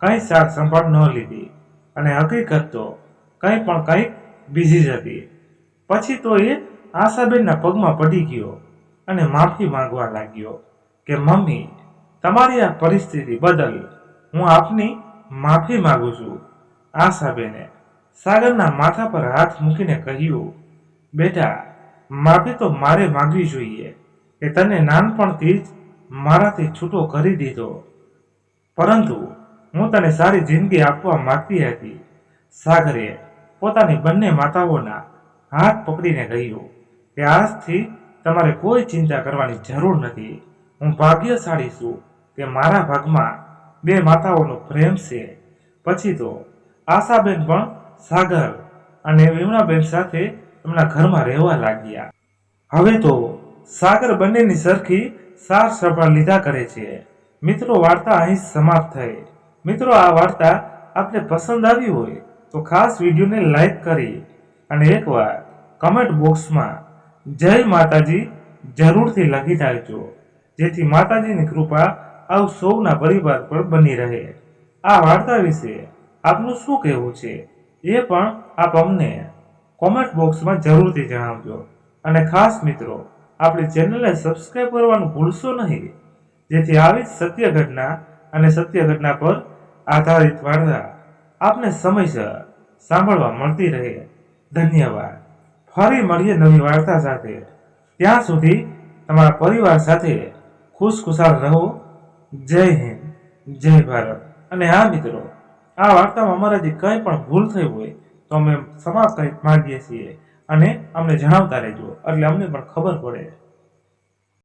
Speaker 1: કંઈ સાર સંભાળ ન લીધી અને હકીકત તો કંઈક બીજી જ હતી. પછી તો એ આશાબેનના પગમાં પડી ગયો અને માફી માંગવા લાગ્યો કે મમ્મી, તમારી આ પરિસ્થિતિ બદલ હું આપની માફી માંગુ છું. આશાબેને સાગરના માથા પર હાથ મૂકીને કહ્યું, બેટા, માફી તો મારે માંગવી જોઈએ કે તને નાનપણથી જ મારાથી છૂટો કરી દીધો, પરંતુ હું તને સારી જિંદગી આપવા માંગતી હતી. સાગરે પોતાની બંને માતાઓના હાથ પકડીને કહ્યું કે આજથી તમારે કોઈ ચિંતા કરવાની જરૂર નથી. હું ભાગ્યશાળી છું કે મારા ભાગમાં બે માતાઓનો પ્રેમ છે. પછી તો આશાબેન પણ સાગર અને વિમળાબેન સાથે એમના ઘરમાં રહેવા લાગ્યા. હવે તો સાગર બંનેની સરખી સાર સંભાળ લીધા કરે છે. મિત્રો, વાર્તા અહીં સમાપ્ત થઈ. મિત્રો, આ વાર્તા આપને પસંદ આવી હોય તો ખાસ વિડીયોને લાઈક કરી અને એકવાર કમેન્ટ બોક્સમાં જય માતાજી જરૂરથી લખી નાખજો, જેથી માતાજીની કૃપા આપ સૌના પરિવાર પર બની રહે. આ વાર્તા વિશે આપનું શું કહેવું છે એ પણ આપ અમને કોમેન્ટ બોક્સમાં જરૂરથી જણાવજો. અને ખાસ મિત્રો, આપણી ચેનલને સબસ્ક્રાઈબ કરવાનું ભૂલશો નહીં, જેથી આવી સત્ય ઘટના અને સત્ય ઘટના પર આધારિત વાર્તા આપને સમયસર સાંભળવા મળતી રહે. ધન્યવાદ. ફરી મળીએ નવી વાર્તા સાથે. ત્યાં સુધી તમારા પરિવાર સાથે ખુશખુશાલ રહો. જય હિન્દ, જય ભારત. અને હા મિત્રો, આ વાર્તામાં અમારાથી કંઈ પણ ભૂલ થઈ હોય તો અમે સમાપ્ત કરી માગીએ છીએ અને અમને જણાવતા રહેજો, એટલે અમને પણ ખબર પડે.